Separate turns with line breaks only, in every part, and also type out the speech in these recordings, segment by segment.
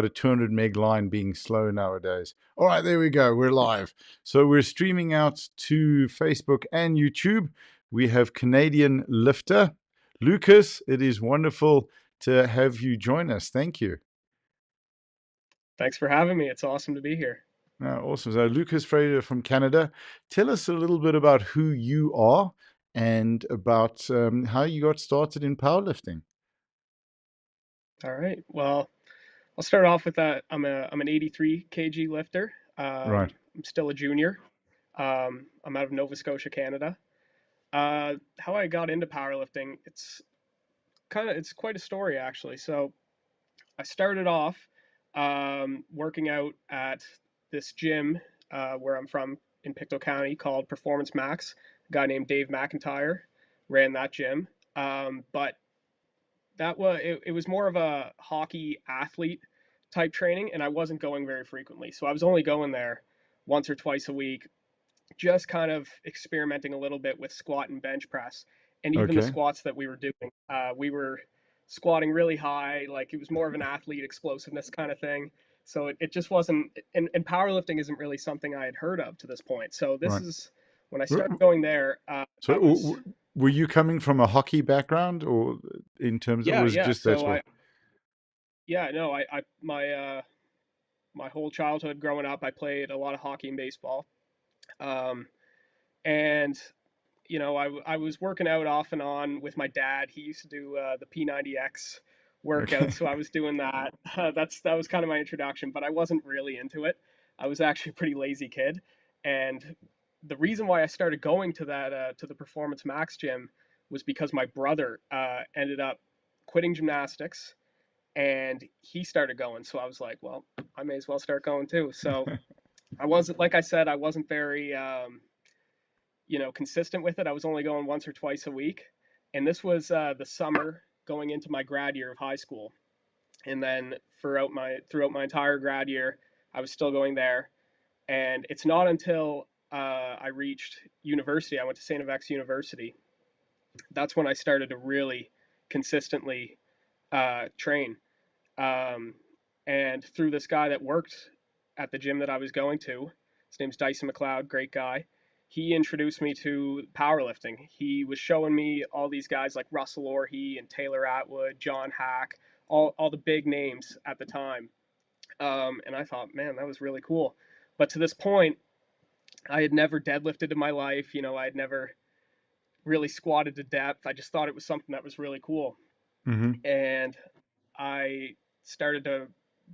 a 200 meg line being slow nowadays. All right, there we go. We're live. So we're streaming out to Facebook and YouTube. We have Canadian lifter Lucas. It is wonderful to have you join us. Thank you.
Thanks for having me. It's awesome to be here.
Awesome. So Lucas Fraser from Canada. Tell us a little bit about who you are and about how you got started in powerlifting.
All right. Well, I'll start off with that. I'm an 83 kg lifter.
Right.
I'm still a junior. I'm out of Nova Scotia, Canada. How I got into powerlifting, it's quite a story actually. So I started off working out at this gym where I'm from in Pictou County called Performance Max. A guy named Dave McIntyre ran that gym. But it was more of a hockey athlete type training, and I wasn't going very frequently. So I was only going there once or twice a week, just kind of experimenting a little bit with squat and bench press. And even the
Okay.
squats that we were doing, we were squatting really high, like it was more of an athlete explosiveness kind of thing. So it just wasn't, and powerlifting isn't really something I had heard of to this point. So this
Right.
is when I started going there.
So,
That was
were you coming from a hockey background, or in terms of
yeah,
was
yeah.
just that's
So
what?
yeah, no, I my whole childhood growing up, I played a lot of hockey and baseball. Um, and I was working out off and on with my dad. He used to do the P90X workout,
Okay.
so I was doing that. That was kind of my introduction, but I wasn't really into it. I was actually a pretty lazy kid, and the reason why I started going to that to the Performance Max gym was because my brother ended up quitting gymnastics and he started going. So I was like, well, I may as well start going too. So I wasn't, like I said, I wasn't very, consistent with it. I was only going once or twice a week. And this was the summer going into my grad year of high school. And then throughout my entire grad year, I was still going there. And it's not until I reached university, I went to St. FX University. That's when I started to really consistently train. Um, and through this guy that worked at the gym that I was going to, his name's Dyson McLeod, great guy. He introduced me to powerlifting. He was showing me all these guys like Russell Orhe and Taylor Atwood, John Hack, all the big names at the time. And I thought, man, that was really cool. But to this point, I had never deadlifted in my life. I had never really squatted to depth. I just thought it was something that was really cool.
Hmm.
And I started to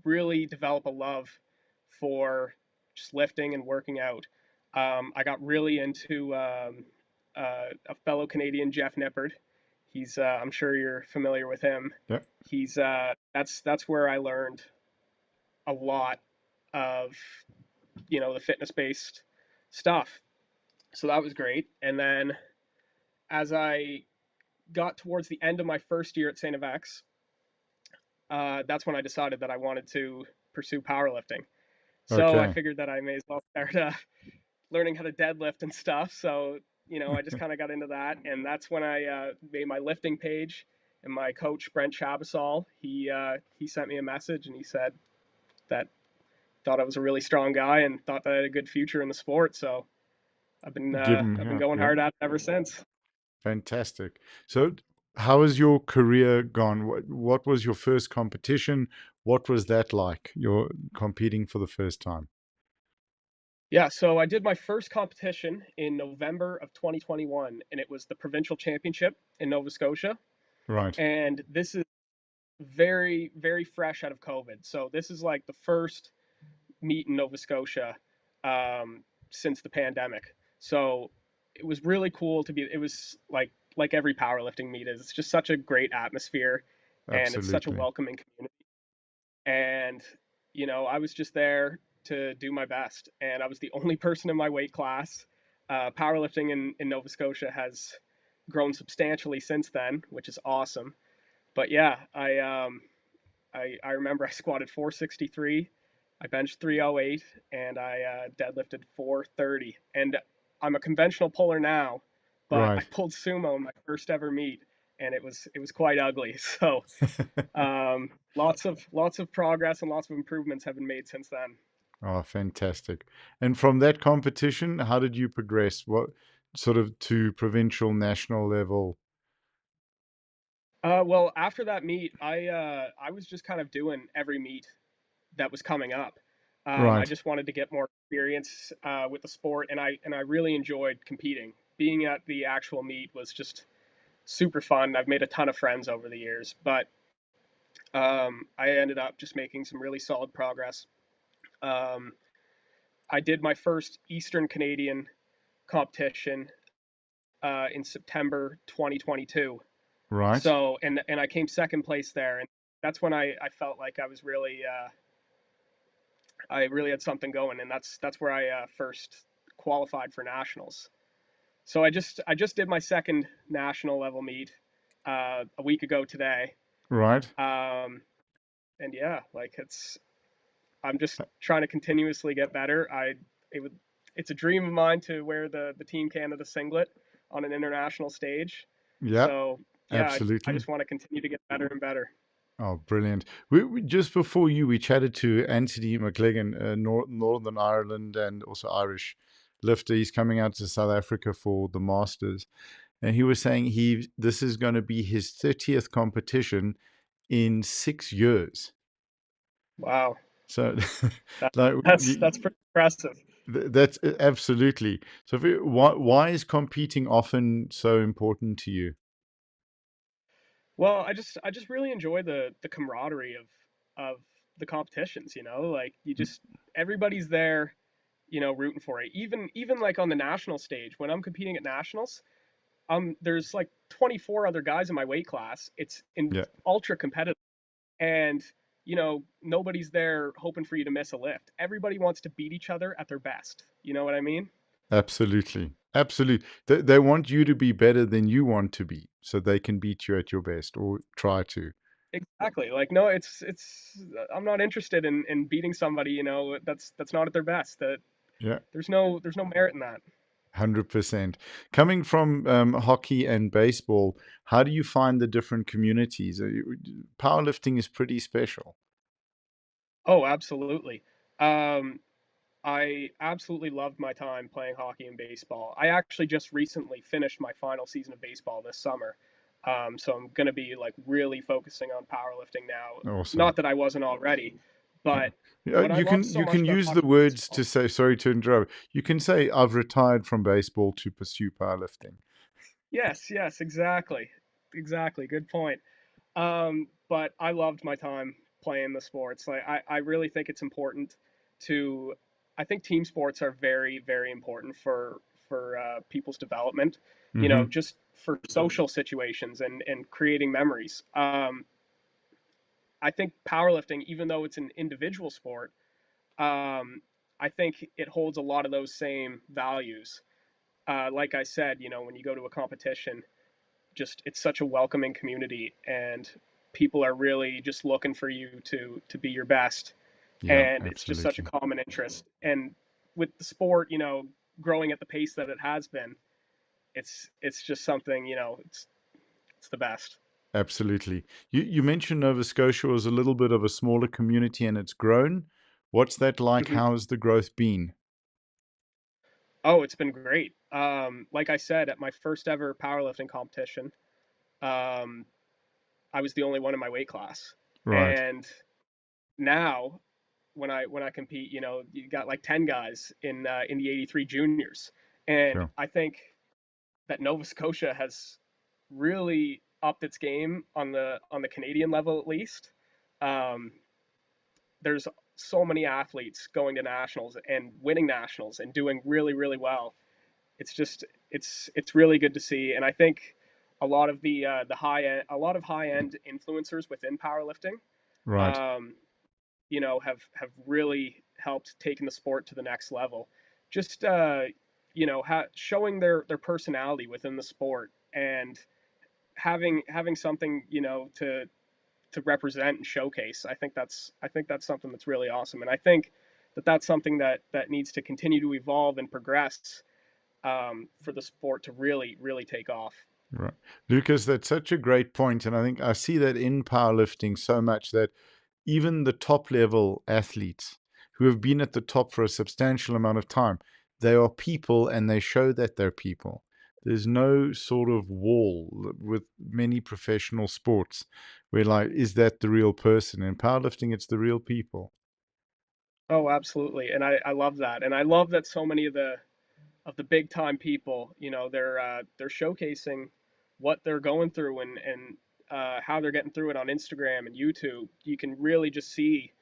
really develop a love for just lifting and working out. I got really into a fellow Canadian, Jeff Nippard. I'm sure you're familiar with him.
Yeah.
That's where I learned a lot of the fitness based stuff. So that was great. And then as I got towards the end of my first year at St. FX, that's when I decided that I wanted to pursue powerlifting. So I
Okay.
figured that I may as well start learning how to deadlift and stuff. So I just kind of got into that, and that's when I made my lifting page. And my coach Brent Chabasol, he sent me a message and he said that thought I was a really strong guy and thought that I had a good future in the sport. So
Give him.
I've been
Yeah.
going
Yeah.
hard at it ever since.
Fantastic. So, how has your career gone? What was your first competition? What was that like? You're competing for the first time.
Yeah, so I did my first competition in November of 2021, and it was the provincial championship in Nova Scotia.
Right.
And this is very, very fresh out of COVID. So this is like the first meet in Nova Scotia since the pandemic. So it was really cool to be. It was like every powerlifting meet is. It's just such a great atmosphere, and it's such a
Absolutely.
welcoming community. And I was just there to do my best, and I was the only person in my weight class. Powerlifting in Nova Scotia has grown substantially since then, which is awesome. But yeah, I remember I squatted 463, I benched 308, and I deadlifted 430. And I'm a conventional puller now, but I
Right.
pulled sumo in my first ever meet, and it was quite ugly. So lots of progress and lots of improvements have been made since then.
Oh, fantastic. And from that competition, how did you progress? What sort of to provincial, national level?
Well, after that meet, I was just kind of doing every meet that was coming up. I
Right,
just wanted to get more experience with the sport, and I really enjoyed competing. Being at the actual meet was just super fun. I've made a ton of friends over the years, but I ended up just making some really solid progress. Um, I did my first Eastern Canadian competition in September 2022.
right,
So, and I came second place there, and that's when I felt like I really had something going, and that's where I first qualified for nationals. So I just did my second national level meet a week ago today,
right.
um, and yeah, like I'm just trying to continuously get better. It would it's a dream of mine to wear the Team Canada singlet on an international stage.
Yeah,
So yeah, I
absolutely.
just want to continue to get better and better.
Oh, brilliant. We just before you, we chatted to Anthony McLegan, Northern Ireland and also Irish lifter. He's coming out to South Africa for the Masters. And he was saying this is going to be his 30th competition in 6 years.
Wow,
So,
that,
like,
that's pretty impressive.
that's absolutely. So, why is competing often so important to you?
Well, I just really enjoy the camaraderie of the competitions. Like you just everybody's there, rooting for it. Even like on the national stage when I'm competing at nationals, there's like 24 other guys in my weight class. It's in
Yeah,
ultra competitive, and nobody's there hoping for you to miss a lift. Everybody wants to beat each other at their best. You know what I mean?
absolutely, absolutely. They want you to be better than you want to be, so they can beat you at your best or try to.
Exactly. Like no, it's I'm not interested in beating somebody. That's not at their best. That
Yeah.
there's no merit in that.
100%. Coming from hockey and baseball, how do you find the different communities? Powerlifting is pretty special.
Oh, absolutely. Um, I absolutely loved my time playing hockey and baseball. I actually just recently finished my final season of baseball this summer. So I'm going to be like really focusing on powerlifting now.
Awesome.
Not that I wasn't already,
Yeah.
but
Yeah,
what I love so
you
much
can
about
use the
hockey and
words to
baseball.
say, sorry to interrupt. You can say I've retired from baseball to pursue powerlifting.
Yes, yes, exactly. Exactly. Good point. But I loved my time playing the sports. Like I really think it's important to. I think team sports are very, very important for people's development.
Hmm.
Just for social situations and creating memories. I think powerlifting, even though it's an individual sport, um, I think it holds a lot of those same values. Like I said, when you go to a competition, just it's such a welcoming community, and people are really just looking for you to be your best,
Yeah,
and it's just such a
absolutely.
common interest. And with the sport, growing at the pace that it has been, it's just something, it's the best.
Absolutely. You mentioned Nova Scotia was a little bit of a smaller community and it's grown. What's that like?
Hmm.
How's the growth been?
Oh, it's been great. Like I said, at my first ever powerlifting competition, um, I was the only one in my weight class,
Right.
and now when I compete, you got like 10 guys in the 83 juniors, and
Sure.
I think that Nova Scotia has really upped its game on the Canadian level at least. Um, there's so many athletes going to nationals and winning nationals and doing really really well. It's just it's really good to see, and I think a lot of high end influencers within powerlifting
Right.
um, have really helped taking the sport to the next level. Just showing their personality within the sport and having something to represent and showcase. I think that's something that's really awesome, and I think that's something that needs to continue to evolve and progress for the sport to really really take off.
Right. Lucas, that's such a great point. And I think I see that in powerlifting so much that even the top level athletes who have been at the top for a substantial amount of time, they are people and they show that they're people. There's no sort of wall with many professional sports where, like, is that the real person? In powerlifting, it's the real people.
Oh, absolutely. And I love that. And I love that so many of the big time people, they're showcasing what they're going through and how they're getting through it on Instagram and YouTube. You can really just see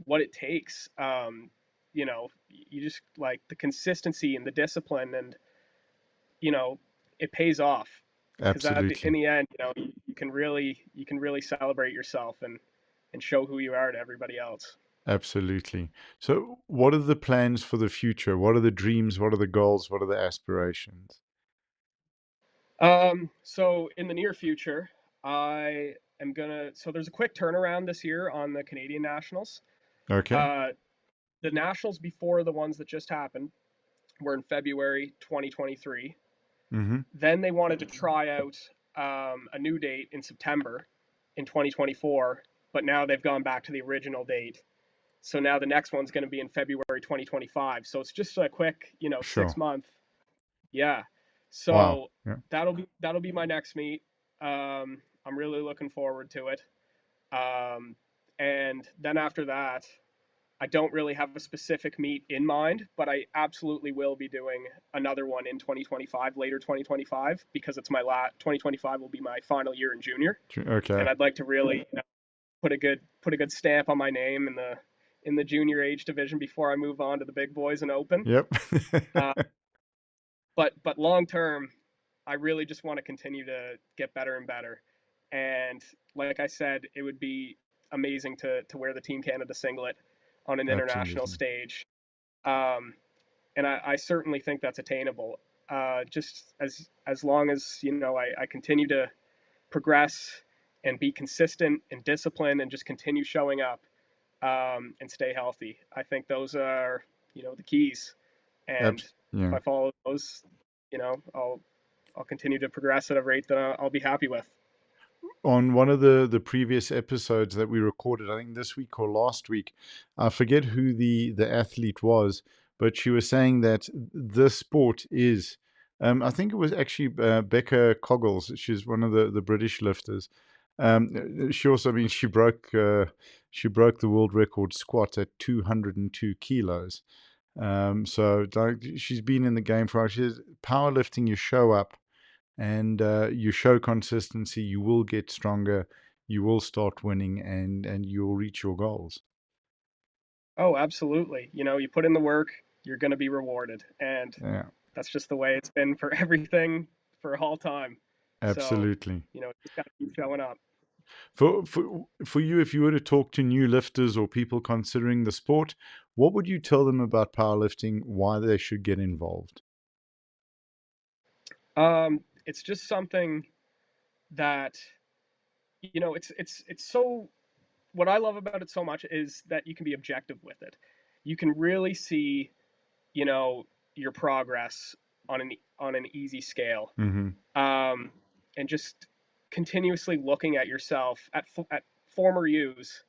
what it takes. You just like the consistency and the discipline, and you know, it pays off because in
Absolutely.
the end, you can really celebrate yourself and show who you are to everybody else.
Absolutely. So, what are the plans for the future? What are the dreams? What are the goals? What are the aspirations?
So in the near future, I am gonna. So there's a quick turnaround this year on the Canadian Nationals.
Okay.
Uh, the Nationals before the ones that just happened were in February 2023.
Mm-hmm.
Then they wanted to try out a new date in September in 2024, but now they've gone back to the original date. So now the next one's going to be in February 2025. So it's just a quick,
Sure.
6 month. Yeah.
Wow.
So
Yeah.
that'll be my next meet. I'm really looking forward to it. Um, and then after that, I don't really have a specific meet in mind, but I absolutely will be doing another one in 2025, later 2025, because it's my 2025 will be my final year in junior,
Okay.
and I'd like to really put a good stamp on my name in the junior age division before I move on to the big boys and open.
Yep.
Uh, but long term, I really just want to continue to get better and better. And like I said, it would be amazing to wear the Team Canada singlet on an international
Absolutely.
stage. Um, and I certainly think that's attainable. Just as long as I continue to progress and be consistent and disciplined and just continue showing up and stay healthy. I think those are the keys. And if
Yeah.
I follow those, I'll continue to progress at a rate that I'll be happy with.
On one of the previous episodes that we recorded, I think this week or last week, I forget who the athlete was, but she was saying that this sport is. I think it was actually Becca Coggles. She's one of the British lifters. She also, I mean, she broke the world record squat at 202 kilos. So like, she's been in the game for. She's powerlifting. You show up and you show consistency, you will get stronger, you will start winning, and you'll reach your goals.
Oh, absolutely. You put in the work, you're going to be rewarded. And
Yeah,
that's just the way it's been for everything for all time. So,
absolutely.
just got to keep showing up.
For you, if you were to talk to new lifters or people considering the sport, what would you tell them about powerlifting? Why they should get involved?
It's just something that, it's so, what I love about it so much is that you can be objective with it. You can really see, you know, your progress on an easy scale.
Mm-hmm.
um, and just continuously looking at yourself at former use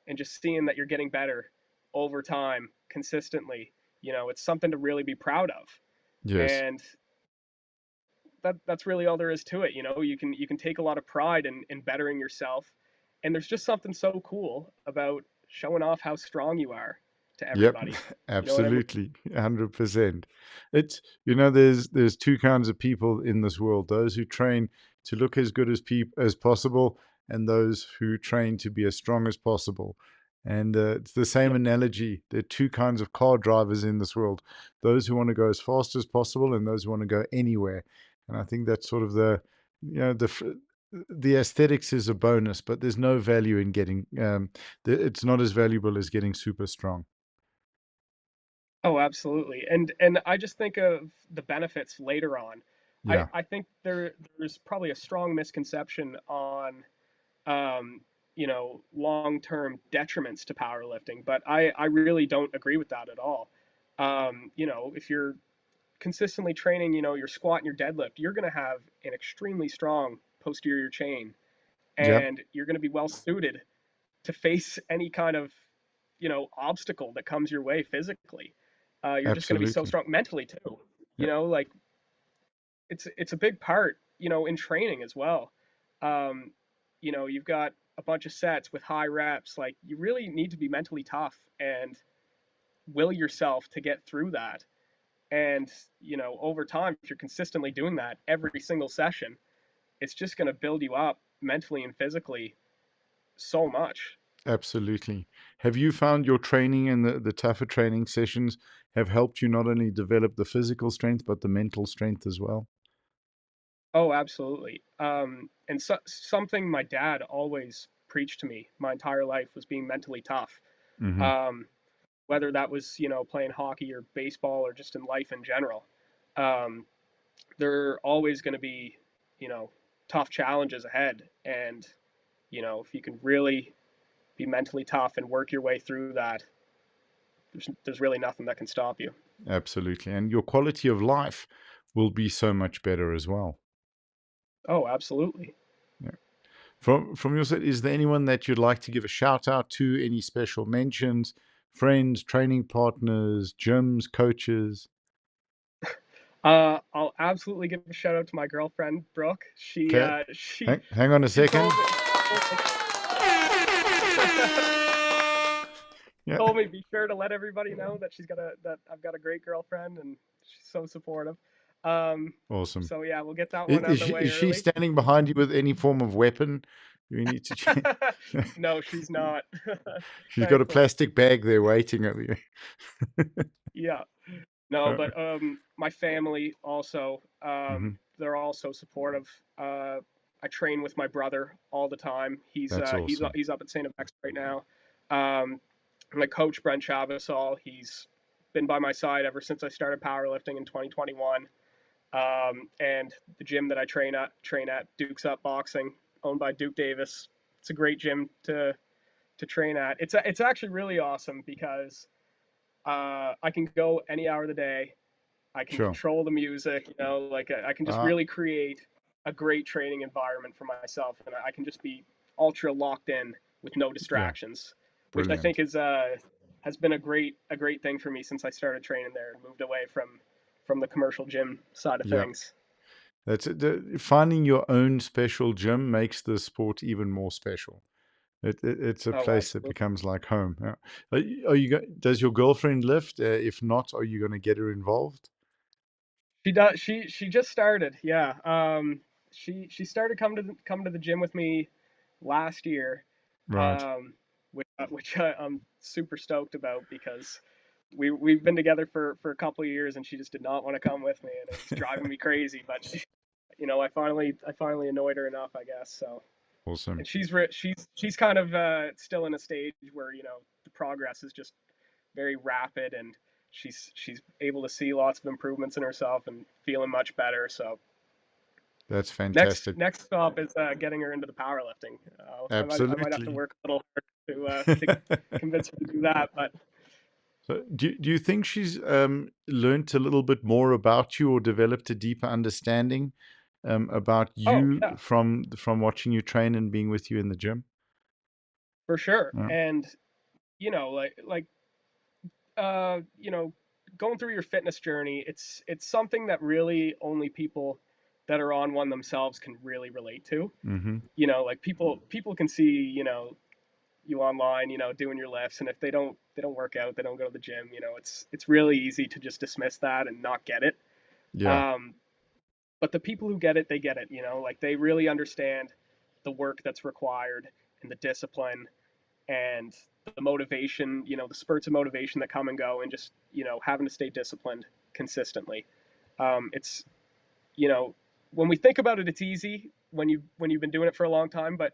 and just seeing that you're getting better over time consistently. It's something to really be proud of,
Yes.
and that's really all there is to it. You can take a lot of pride in bettering yourself, and there's just something so cool about showing off how strong you are to
Yep,
everybody. You know what I mean?
absolutely, 100%. It's there's two kinds of people in this world: those who train to look as good as possible, and those who train to be as strong as possible. And it's the same
Yep.
analogy. There are two kinds of car drivers in this world: those who want to go as fast as possible, and those who want to go anywhere. And I think that's sort of the aesthetics is a bonus, but there's no value in getting. It's not as valuable as getting super strong.
Oh, absolutely. And I just think of the benefits later on. I
Yeah.
I think there's probably a strong misconception on long-term detriments to powerlifting, but I really don't agree with that at all. If you're consistently training, your squat and your deadlift, you're going to have an extremely strong posterior chain,
Yep.
and you're going to be well suited to face any kind of, obstacle that comes your way physically. You're just going to be so
Absolutely.
strong mentally too.
Yep.
Like it's a big part, in training as well. Um, you've got a bunch of sets with high reps. Like you really need to be mentally tough and will yourself to get through that. And over time, if you're consistently doing that every single session, it's just going to build you up mentally and physically so much.
Absolutely. Have you found your training and the tougher training sessions have helped you not only develop the physical strength, but the mental strength as well?
Oh, absolutely. And something my dad always preached to me my entire life was being mentally tough.
Hmm.
Um, whether that was, playing hockey or baseball or just in life in general. Um, there are always going to be, you know, tough challenges ahead. And, if you can really be mentally tough and work your way through that, there's really nothing that can stop you.
Absolutely. And your quality of life will be so much better as well.
Oh, absolutely.
Yeah. From your side, is there anyone that you'd like to give a shout out to? Any special mentions? Friends, training partners, gyms, coaches?
I'll absolutely give a shout out to my girlfriend Brooke. She
Okay.
uh, she
Hang on a
she
second. Yeah.
told me be sure to let everybody know that that I've got a great girlfriend and she's so supportive. Um,
Awesome.
so yeah, we'll get that
Is,
one out
is
of the
she,
way
is she
early.
standing behind you with any form of weapon? We need to check.
No, she's not.
She's got a
Thankfully.
plastic bag there waiting at you.
Yeah. No,
Uh,
but my family also,
mhm.
they're all so supportive. I train with my brother all the time. He's
That's
uh, he's
awesome.
he's up at St. FX right now. My coach Brent Chavasol, he's been by my side ever since I started powerlifting in 2021. And the gym that I train at Duke's Up Boxing, owned by Duke Davis. It's a great gym to train at. It's actually really awesome because I can go any hour of the day. I can
Sure.
control the music, like I can just
Uh,
really create a great training environment for myself, and I can just be ultra locked in with no
yeah,
distractions, which I think
brilliant.
is has been a great thing for me since I started training there and moved away from the commercial gym side of
Yeah.
things.
That's it. Finding your own special gym makes the sport even more special. It's a
Oh,
place that
absolutely.
becomes like home. Yeah. Does your girlfriend lift? If not, are you going to get her involved?
She does. She just started. Yeah. She started coming to the gym with me last year,
Right.
um, which I'm super stoked about because we've been together for a couple of years and she just did not want to come with me and it was driving me crazy. But I finally annoyed her enough, I guess. So
Awesome.
and she's kind of still in a stage where the progress is just very rapid and she's able to see lots of improvements in herself and feeling much better. So
That's
next
fantastic.
next stop is getting her into the powerlifting. I might have to
Absolutely.
work a little hard to convince her to do that, but
So, do you think she's learned a little bit more about you or developed a deeper understanding about
oh
you
yeah,
from watching you train and being with you in the gym?
for sure.
Yeah.
And like going through your fitness journey, it's something that really only people that are on one themselves can really relate to.
Mm-hmm.
Like people can see you online, doing your lifts, and if they don't work out, they don't go to the gym. It's really easy to just dismiss that and not get it.
Yeah.
Um, but the people who get it, they get it. Like they really understand the work that's required and the discipline and the motivation. The spurts of motivation that come and go, and just having to stay disciplined consistently. It's you know when we think about it, it's easy when you've been doing it for a long time, but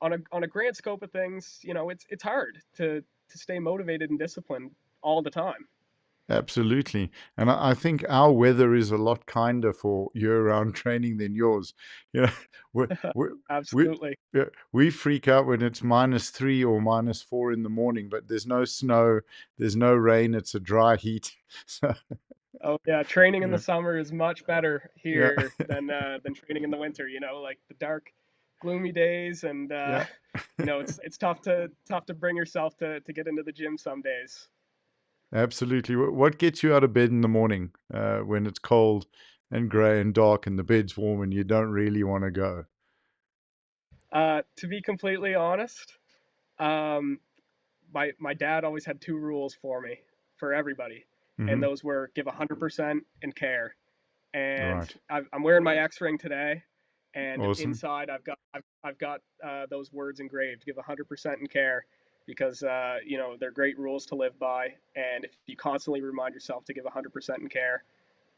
on a grand scope of things, it's hard to stay motivated and disciplined all the time.
Absolutely. And I think our weather is a lot kinder for year-round training than yours. You know, we we we
Absolutely.
yeah, we freak out when it's -3 or -4 in the morning, but there's no snow, there's no rain, it's a dry heat. So
Oh yeah, training in the
Yeah,
summer is much better
yeah,
here than training in the winter. Like the dark, gloomy days, and
yeah.
it's tough to bring yourself to get into the gym some days.
Absolutely. What gets you out of bed in the morning when it's cold and grey and dark and the bed's warm and you don't really want to go?
To be completely honest, um, my dad always had two rules for me, for everybody, and
Hmm.
those were give 100% and care. And
Right.
I'm wearing my X ring today, and
Awesome.
inside I've got those words engraved: give 100% and care, because they're great rules to live by, and if you constantly remind yourself to give 100% and care,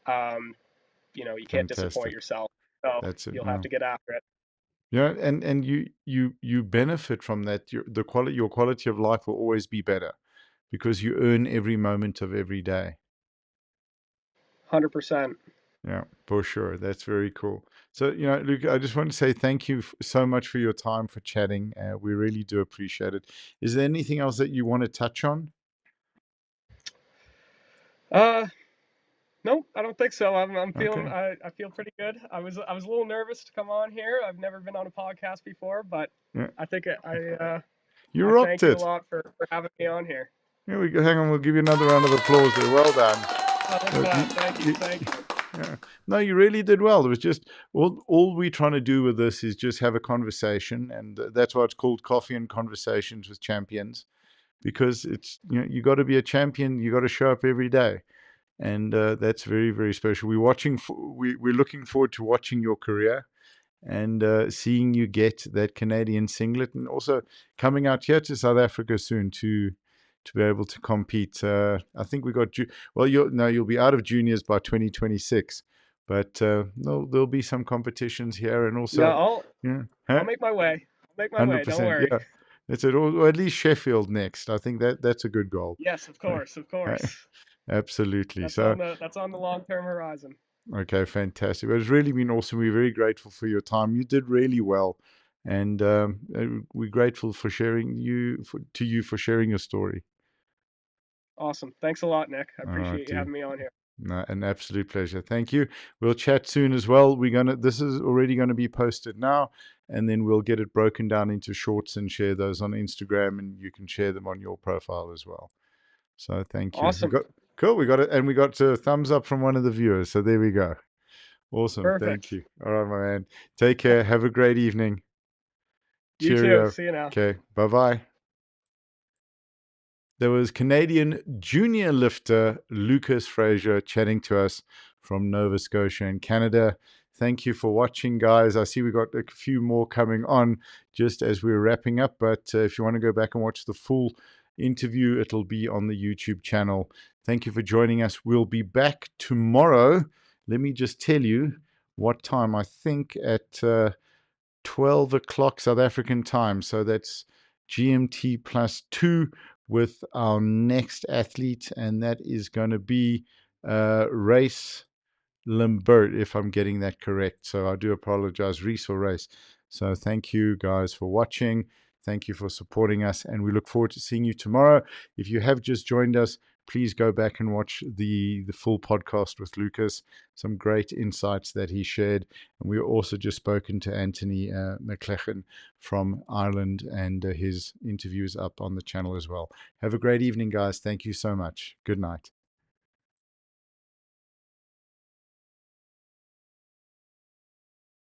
um, you can't disappoint
Fantastic.
yourself. So
That's it.
you'll have
No.
to get after it.
Yeah, and you benefit from that. Your quality of life will always be better because you earn every moment of every day.
100%.
Yeah, for sure. That's very cool. So, Luke, I just want to say thank you so much for your time for chatting. We really do appreciate it. Is there anything else that you want to touch on?
Uh, no, I don't think so. I'm feeling
Okay.
I feel pretty good. I was a little nervous to come on here. I've never been on a podcast before, but
Yeah,
I think
you
I
rocked
thank you a
it.
lot for having me on here.
Here we go. Hang on, we'll give you another round of applause there. Well done.
Oh, look at
You,
that. Thank you.
you,
Thank you.
yeah. No, you really did well. It was just all we're trying to do with this is just have a conversation, and that's why it's called Coffee and Conversations with Champions, because it's you got to be a champion. You got to show up every day, and that's very very special. We're looking forward to watching your career and seeing you get that Canadian singlet, and also coming out here to South Africa soon to be able to compete. I think we got well. You'll be out of juniors by 2026, but there'll be some competitions here, and
Yeah,
also
I'll
yeah,
I'll make my way. I'll make my way. Don't
100%.
worry.
Yeah, that's it. Or at least Sheffield next. I think that's a good goal.
Yes, of course, of course.
Absolutely. So
That's on the long term horizon.
okay, fantastic. Well, it's really been awesome. We're very grateful for your time. You did really well, and we're grateful for to you for sharing your story.
Awesome. Thanks a lot, Nick. I
All right,
appreciate you
dude.
having me on here.
No, an absolute pleasure. Thank you. We'll chat soon as well. This is already gonna be posted now, and then we'll get it broken down into shorts and share those on Instagram, and you can share them on your profile as well. So thank you.
Awesome.
Cool. We got it, and we got a thumbs up from one of the viewers. So there we go. Awesome. Thank
Perfect.
you. All right, my man. Take care. Have a great evening.
You too.
Cheerio.
See you now.
Okay. Bye bye. There was Canadian junior lifter Lucas Fraser chatting to us from Nova Scotia in Canada. Thank you for watching, guys. I see we got a few more coming on just as we're wrapping up. But if you want to go back and watch the full interview, it'll be on the YouTube channel. Thank you for joining us. We'll be back tomorrow. Let me just tell you what time. I think at 12 o'clock South African time. So that's GMT +2 with our next athlete, and that is going to be Race Limbert, if I'm getting that correct. So I do apologize, Reese or Race. So thank you guys for watching. Thank you for supporting us, and we look forward to seeing you tomorrow. If you have just joined us, please go back and watch the full podcast with Lucas. Some great insights that he shared, and we also just spoken to Anthony McLechan from Ireland, and his interview is up on the channel as well. Have a great evening, guys. Thank you so much. Good night.